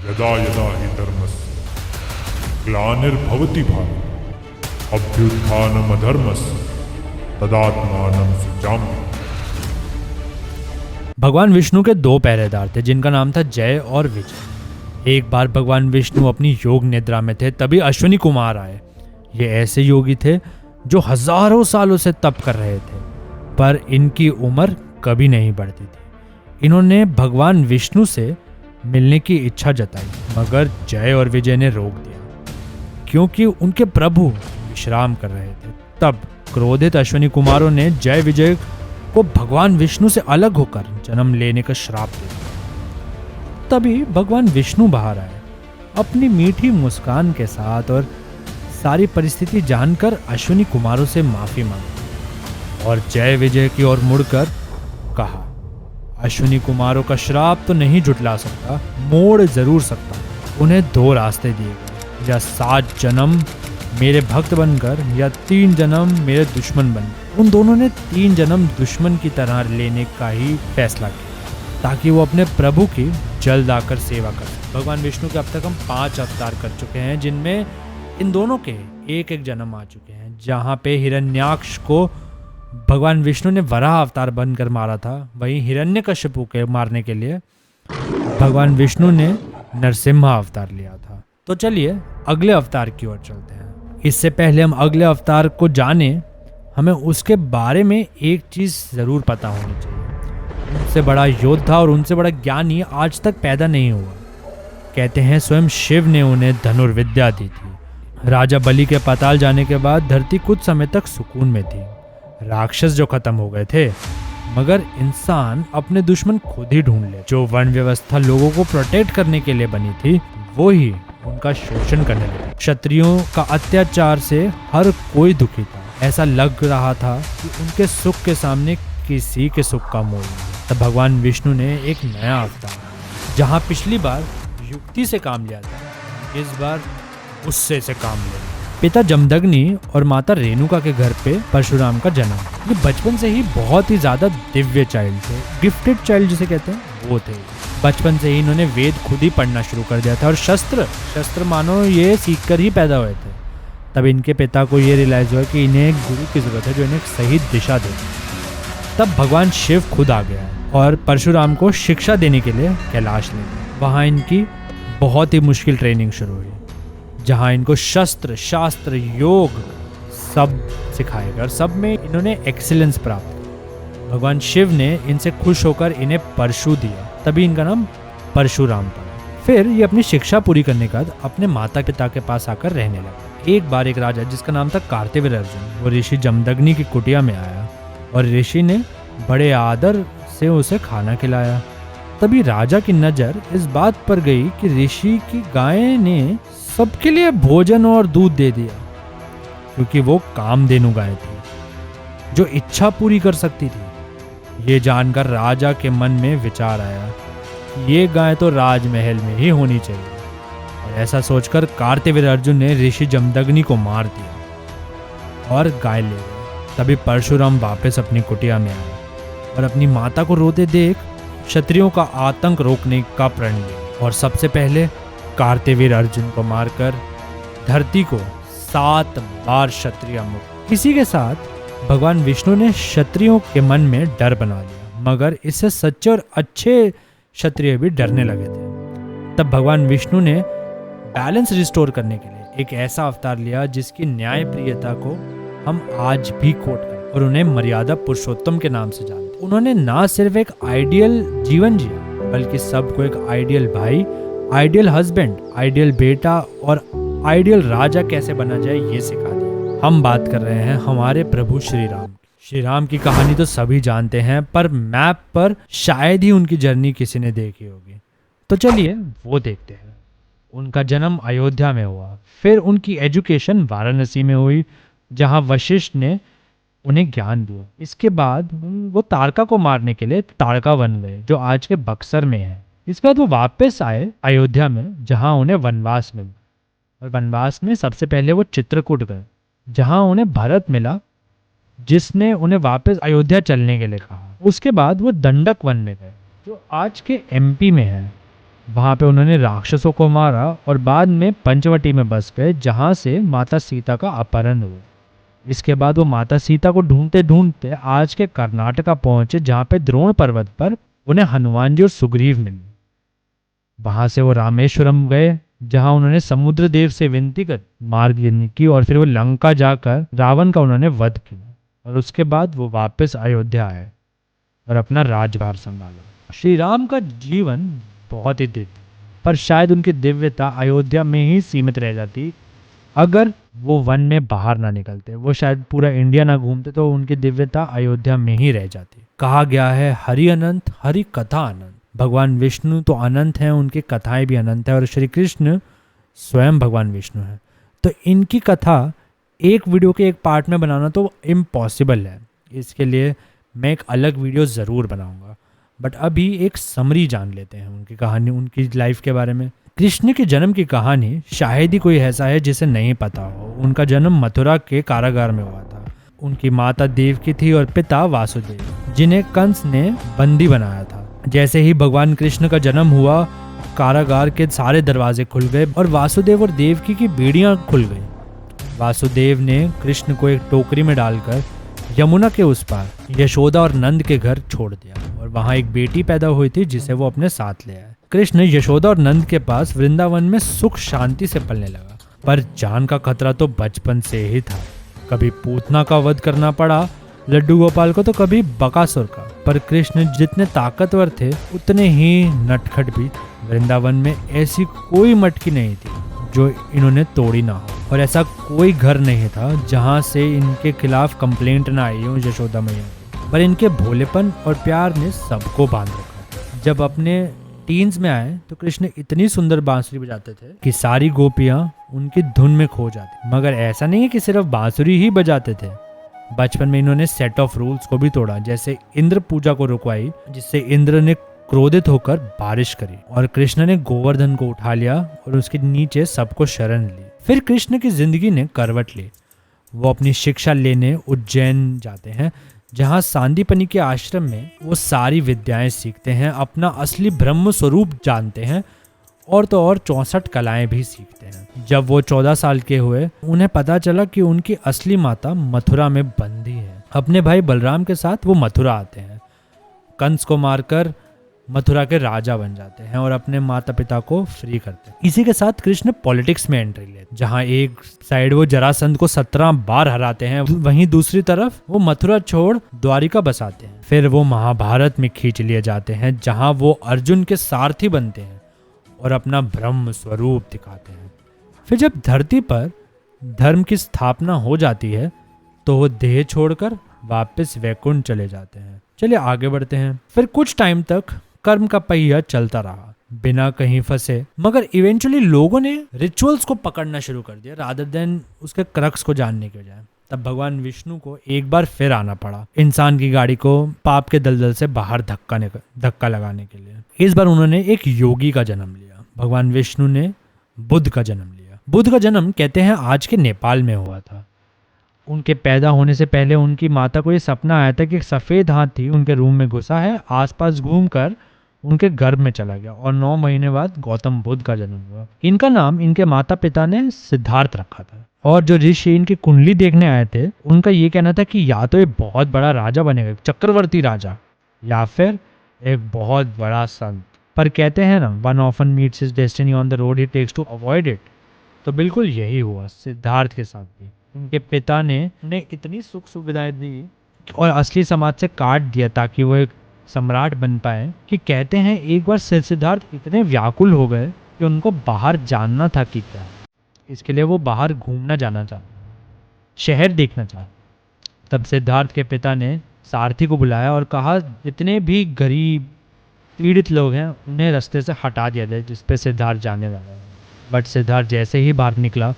यदा यदा हि धर्मस्य ग्लानिर्भवति भारत अभ्युत्थानम् अधर्मस्य तदात्मानं सृजाम्यहम्। भगवान विष्णु के दो पहरेदार थे जिनका नाम था जय और विजय। एक बार भगवान विष्णु अपनी योग निद्रा में थे, तभी अश्विनी कुमार आए। ये ऐसे योगी थे जो हजारों सालों से तप कर रहे थे, पर इनकी उम्र कभी नहीं बढ़ती थी। इन्होंने भगवान विष्णु से मिलने की इच्छा जताई, मगर जय और विजय ने रोक दिया क्योंकि उनके प्रभु विश्राम कर रहे थे। तब क्रोधित अश्विनी कुमारों ने जय विजय को भगवान विष्णु से अलग होकर जन्म लेने का श्राप दे दिया। तभी भगवान विष्णु बाहर आए अपनी मीठी मुस्कान के साथ और सारी परिस्थिति जानकर अश्विनी कुमारों से माफी मांगी और जय विजय की ओर मुड़कर कहा, अश्विनी कुमारों का श्राप तो नहीं झुठला सकता, मोड़ जरूर सकता। उन्हें दो रास्ते दिए गए, या 7 जन्म मेरे भक्त बनकर या 3 जन्म मेरे दुश्मन बनकर। उन दोनों ने 3 जन्म दुश्मन की तरह लेने का ही फैसला किया ताकि वो अपने प्रभु की जल्द आकर सेवा कर सकें। भगवान विष्णु के अब तक हम 5 अवतार कर चुके हैं, जिनमें इन दोनों के एक एक जन्म आ चुके हैं। जहाँ पे हिरण्याक्ष को भगवान विष्णु ने वराह अवतार बनकर मारा था, वहीं हिरण्यकश्यपु के मारने के लिए भगवान विष्णु ने नरसिम्हा अवतार लिया था। तो चलिए अगले अवतार की ओर चलते हैं। इससे पहले हम अगले अवतार को जाने, हमें उसके बारे में एक चीज जरूर पता होनी चाहिए। उनसे बड़ा योद्धा और उनसे बड़ा ज्ञानी आज तक पैदा नहीं हुआ। कहते हैं स्वयं शिव ने उन्हें धनुर्विद्या दी थी। राजा बलि के पाताल जाने के बाद धरती कुछ समय तक सुकून में थी। राक्षस जो खत्म हो गए थे, मगर इंसान अपने दुश्मन खुद ही ढूंढ ले। जो वर्ण व्यवस्था लोगों को प्रोटेक्ट करने के लिए बनी थी, वो ही उनका शोषण करने लगे। क्षत्रियों का अत्याचार से हर कोई दुखी था। ऐसा लग रहा था कि उनके सुख के सामने किसी के सुख का मोल नहीं। तब भगवान विष्णु ने एक नया अवतार, जहां पिछली बार युक्ति से काम लिया था, इस बार गुस्से से काम लिया। पिता जमदग्नि और माता रेणुका के घर पे परशुराम का जन्म। ये बचपन से ही बहुत ही ज्यादा दिव्य चाइल्ड थे, गिफ्टेड चाइल्ड जिसे कहते हैं वो थे। बचपन से ही इन्होंने वेद खुद ही पढ़ना शुरू कर दिया था और शस्त्र मानो ये सीखकर ही पैदा हुए थे। तब इनके पिता को ये रियलाइज हुआ कि इन्हें एक गुरु की जरूरत है जो इन्हें एक सही दिशा दे। तब भगवान शिव खुद आ गया और परशुराम को शिक्षा देने के लिए कैलाश ले गए। वहाँ इनकी बहुत ही मुश्किल ट्रेनिंग शुरू हुई, जहाँ इनको शस्त्र शास्त्र योग सब सिखाए गए और सब में इन्होंने एक्सीलेंस प्राप्त की। भगवान शिव ने इनसे खुश होकर इन्हें परशु दिया, तभी इनका नाम परशुराम पड़ा। फिर ये अपनी शिक्षा पूरी करने के बाद अपने माता पिता के पास आकर रहने लगा। एक बार एक राजा जिसका नाम था कार्तिवीर अर्जुन, वो ऋषि जमदग्नि की कुटिया में आया और ऋषि ने बड़े आदर से उसे खाना खिलाया। तभी राजा की नजर इस बात पर गई कि ऋषि की गाय ने सबके लिए भोजन और दूध दे दिया, क्योंकि वो कामधेनु गाय थी जो इच्छा पूरी कर सकती थी। ये जानकर राजा के मन में विचार आया कि ये गाय तो राजमहल में ही होनी चाहिए, और ऐसा सोचकर कार्तिवीर अर्जुन ने ऋषि जमदग्नि को मार दिया और गाय ले गए। तभी परशुराम वापस अपनी कुटिया में आए और अपनी माता को रोते देख क्षत्रियों का आतंक रोकने का प्रण लिया और सबसे पहले कार्तिवीर अर्जुन को मारकर धरती को 7 बार क्षत्रिय मुक्त। इसी के साथ भगवान विष्णु ने क्षत्रियों के मन में डर बना लिया, मगर इससे सच्चे और अच्छे क्षत्रिय भी डरने लगे थे। तब भगवान विष्णु ने बैलेंस रिस्टोर करने के लिए एक ऐसा अवतार लिया जिसकी न्याय प्रियता को हम आज भी कोट करें और उन्हें मर्यादा पुरुषोत्तम के नाम से जानते। उन्होंने ना सिर्फ एक आइडियल जीवन जिया, बल्कि सबको एक आइडियल भाई, आइडियल हस्बैंड, आइडियल बेटा और आइडियल राजा कैसे बना जाए ये सिखा दिया। हम बात कर रहे हैं हमारे प्रभु श्री राम। श्री राम की कहानी तो सभी जानते हैं, पर मैप पर शायद ही उनकी जर्नी किसी ने देखी होगी। तो चलिए वो देखते हैं। उनका जन्म अयोध्या में हुआ, फिर उनकी एजुकेशन वाराणसी में हुई, जहां वशिष्ठ ने उन्हें ज्ञान दिया। इसके बाद वो तारका को मारने के लिए तारका वन गए, जो आज के बक्सर में है। इसके बाद वो वापस आए अयोध्या में, जहां उन्हें वनवास मिला, और वनवास में सबसे पहले वो चित्रकूट गए, जहां उन्हें भरत मिला, जिसने उन्हें वापस अयोध्या चलने के लिए कहा। उसके बाद वो दंडक वन में गए, जो आज के एमपी में है। वहाँ पे उन्होंने राक्षसों को मारा और बाद में पंचवटी में बस गए, जहाँ से माता सीता का अपहरण हुआ। इसके बाद वो माता सीता को ढूंढते ढूंढते आज के कर्नाटका पहुंचे, जहाँ पे द्रोण पर्वत पर उन्हें हनुमान जी और सुग्रीव मिले। वहां से वो रामेश्वरम गए, जहां उन्होंने समुद्र देव से विनती कर मार्ग की, और फिर वो लंका जाकर रावण का उन्होंने वध किया, और उसके बाद वो वापस अयोध्या आए और अपना राज्यभार संभाला। श्री राम का जीवन बहुत ही दिव्य, पर शायद उनकी दिव्यता अयोध्या में ही सीमित रह जाती। अगर वो वन में बाहर ना निकलते, वो शायद पूरा इंडिया ना घूमते, तो उनकी दिव्यता अयोध्या में ही रह जाती। कहा गया है हरि अनंत, हरि कथा अनंत। भगवान विष्णु तो अनंत हैं, उनकी कथाएं भी अनंत है, और श्री कृष्ण स्वयं भगवान विष्णु हैं। तो इनकी कथा एक वीडियो के एक पार्ट में बनाना तो इम्पॉसिबल है। इसके लिए मैं एक अलग वीडियो ज़रूर बनाऊंगा, बट अभी एक समरी जान लेते हैं उनकी कहानी, उनकी लाइफ के बारे में। कृष्ण के जन्म की कहानी शायद ही कोई ऐसा है जिसे नहीं पता हो। उनका जन्म मथुरा के कारागार में हुआ था। उनकी माता देवकी थी और पिता वासुदेव, जिन्हें कंस ने बंदी बनाया था। जैसे ही भगवान कृष्ण का जन्म हुआ, कारागार के सारे दरवाजे खुल गए और वासुदेव और देवकी की बेड़ियां खुल गई। वासुदेव ने कृष्ण को एक टोकरी में डालकर यमुना के उस पार यशोदा और नंद के घर छोड़ दिया, और वहां एक बेटी पैदा हुई थी जिसे वो अपने साथ ले आए। कृष्ण यशोदा और नंद के पास वृंदावन में सुख शांति से पलने लगा, पर जान का खतरा तो बचपन से ही था। कभी पूतना का वध करना पड़ा लड्डू गोपाल को, तो कभी बकासुर का। पर कृष्ण जितने ताकतवर थे उतने ही नटखट भी। वृंदावन में ऐसी कोई मटकी नहीं थी जो इन्होंने तोड़ी ना हो, और ऐसा कोई घर नहीं था जहां से इनके खिलाफ कंप्लेंट ना आई हो यशोदा मैया। पर इनके भोलेपन और प्यार ने सबको बांध रखा। जब अपने टीन्स में आए तो कृष्ण इतनी सुंदर बांसुरी बजाते थे कि सारी गोपियां उनकी धुन में खो जाती। मगर ऐसा नहीं है कि सिर्फ बांसुरी ही बजाते थे। बचपन में इन्होंने सेट ऑफ रूल्स को भी तोड़ा, जैसे इंद्र पूजा को रुकवाई, जिससे इंद्र ने क्रोधित होकर बारिश करी, और कृष्ण ने गोवर्धन को उठा लिया और उसके नीचे सबको शरण ली। फिर कृष्ण की जिंदगी ने करवट ली। वो अपनी शिक्षा लेने उज्जैन जाते हैं, जहाँ सांदीपनि के आश्रम में वो सारी विद्याएं सीखते हैं, अपना असली ब्रह्म स्वरूप जानते हैं, और तो और 64 कलाएं भी सीखते हैं। जब वो 14 साल के हुए, उन्हें पता चला कि उनकी असली माता मथुरा में बंदी है। अपने भाई बलराम के साथ वो मथुरा आते हैं, कंस को मारकर मथुरा के राजा बन जाते हैं और अपने माता पिता को फ्री करते हैं। इसी के साथ कृष्ण पॉलिटिक्स में एंट्री लेते हैं, जहाँ एक साइड वो जरासंध को 17 बार हराते हैं, वहीं दूसरी तरफ वो मथुरा छोड़ द्वारिका बसाते हैं। फिर वो महाभारत में खींच लिए जाते हैं, जहाँ वो अर्जुन के सारथी बनते हैं और अपना ब्रह्म स्वरूप दिखाते हैं। फिर जब धरती पर धर्म की स्थापना हो जाती है, तो वो देह छोड़कर वापस वैकुंठ चले जाते हैं। चलिए आगे बढ़ते हैं। फिर कुछ टाइम तक कर्म का पहिया चलता रहा बिना कहीं फंसे, मगर इवेंचुअली लोगों ने रिचुअल्स को पकड़ना शुरू कर दिया रादर देन उसके क्रक्स को जानने के बजाय। तब भगवान विष्णु को एक बार फिर आना पड़ा इंसान की गाड़ी को पाप के दलदल से बाहर धक्का लगाने के लिए। इस बार उन्होंने एक योगी का जन्म लिया। भगवान विष्णु ने बुद्ध का जन्म लिया। बुद्ध का जन्म कहते हैं आज के नेपाल में हुआ था। उनके पैदा होने से पहले उनकी माता को ये सपना आया था कि एक सफ़ेद हाथी उनके रूम में घुसा है, आसपास घूमकर उनके गर्भ में चला गया, और 9 महीने बाद गौतम बुद्ध का जन्म हुआ। इनका नाम इनके माता पिता ने सिद्धार्थ रखा था, और जो ऋषि इनकी कुंडली देखने आए थे उनका ये कहना था कि या तो ये बहुत बड़ा राजा बनेगा, चक्रवर्ती राजा, या फिर एक बहुत बड़ा संत। पर कहते हैं ना, one often meets his destiny on the road he takes to avoid it. तो बिल्कुल यही हुआ सिद्धार्थ के साथ भी। उनके पिता ने उन्हें इतनी सुख सुविधाएं दी और असली समाज से काट दिया ताकि वो एक सम्राट बन पाए, कि कहते हैं एक बार सिद्धार्थ इतने व्याकुल हो गए कि उनको बाहर जानना था कि क्या है। इसके लिए वो बाहर घूमना जाना चाहा, शहर देखना चाहा। तब सिद्धार्थ के पिता ने सारथी को बुलाया और कहा जितने भी गरीब पीड़ित लोग हैं उन्हें रास्ते से हटा दिया जाए जिस पे सिद्धार्थ जाने लगा है। बट सिद्धार्थ जैसे ही बाहर निकला,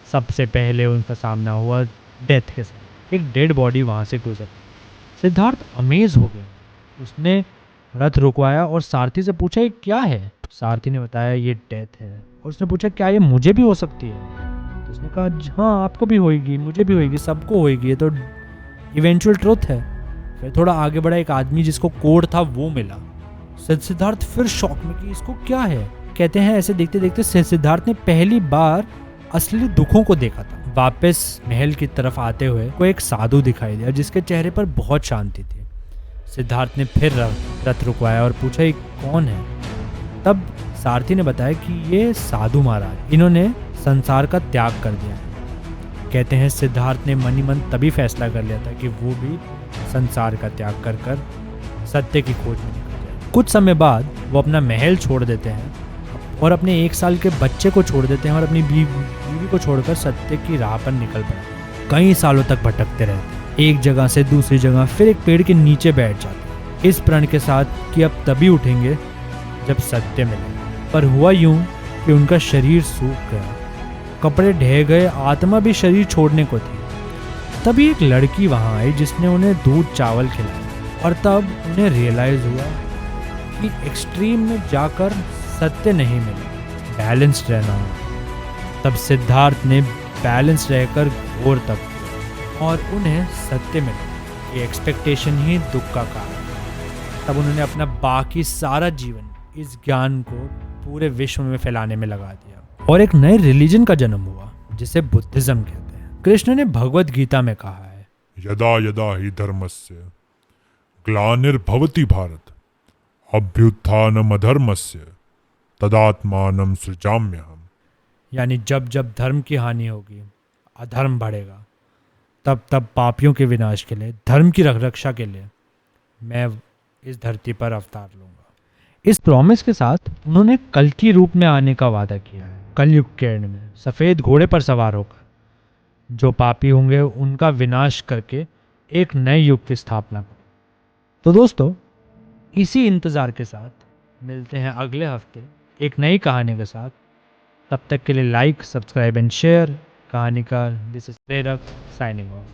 सबसे पहले उनका सामना हुआ डेथ के साथ। एक डेड बॉडी वहाँ से गुजर। सिद्धार्थ अमेज हो गए। उसने रथ रुकवाया और सारथी से पूछा ये क्या है। सारथी ने बताया ये डेथ है, और उसने पूछा क्या ये मुझे भी हो सकती है। तो उसने कहा हाँ आपको भी होएगी, मुझे भी होएगी, सबको होएगी, ये तो इवेंचुअल ट्रुथ है। फिर थोड़ा आगे बढ़ा, एक आदमी जिसको कोड था वो मिला। सिद्धार्थ फिर शॉक में कि इसको क्या है। कहते हैं ऐसे देखते देखते सिद्धार्थ ने पहली बार असली दुखों को देखा था। वापस महल की तरफ आते हुए को एक साधु दिखाई दिया जिसके चेहरे पर बहुत शांति थी। सिद्धार्थ ने फिर रथ रुकवाया और पूछा ये कौन है। तब सारथी ने बताया कि ये साधु महाराज, इन्होंने संसार का त्याग कर दिया है। कहते हैं सिद्धार्थ ने मन ही मन तभी फैसला कर लिया था कि वो भी संसार का त्याग कर कर सत्य की खोज में निकल जाए। कुछ समय बाद वो अपना महल छोड़ देते हैं और अपने 1 साल के बच्चे को छोड़ देते हैं और अपनी बीवी को छोड़कर सत्य की राह पर निकल पड़े। कई सालों तक भटकते रहते, एक जगह से दूसरी जगह, फिर एक पेड़ के नीचे बैठ जाते इस प्रण के साथ कि अब तभी उठेंगे जब सत्य मिले। पर हुआ यूं कि उनका शरीर सूख गया, कपड़े ढह गए, आत्मा भी शरीर छोड़ने को थी। तभी एक लड़की वहां आई जिसने उन्हें दूध चावल खिलाया और तब उन्हें रियलाइज हुआ कि एक्सट्रीम में जाकर सत्य नहीं मिले, बैलेंस्ड रहना हो। तब सिद्धार्थ ने बैलेंस रहकर घोर तप किया और उन्हें सत्य मिला। ये एक्सपेक्टेशन ही दुख का कारण। तब उन्होंने अपना बाकी सारा जीवन इस ज्ञान को पूरे विश्व में फैलाने में लगा दिया और एक नए रिलीजन का जन्म हुआ जिसे बुद्धिज्म कहते हैं। कृष्ण ने भगवत गीता में कहा है, यदा यदा हि धर्मस्य ग्लानिर्भवति भारत अभ्युत्थानम अधर्मस्य तदात्मानं सृजाम्यहम्। यानी जब जब धर्म की हानि होगी, अधर्म बढ़ेगा, तब तब पापियों के विनाश के लिए, धर्म की रक्षा के लिए मैं इस धरती पर अवतार लूंगा। इस प्रॉमिस के साथ उन्होंने कल की रूप में आने का वादा किया है। कलयुग के एंड में सफेद घोड़े पर सवार होकर जो पापी होंगे उनका विनाश करके एक नए युग की स्थापना करें। तो दोस्तों, इसी इंतजार के साथ मिलते हैं अगले हफ्ते एक नई कहानी के साथ। तब तक के लिए लाइक, सब्सक्राइब एंड शेयर। कहानीकार दिस इज प्रेरक साइनिंग ऑफ।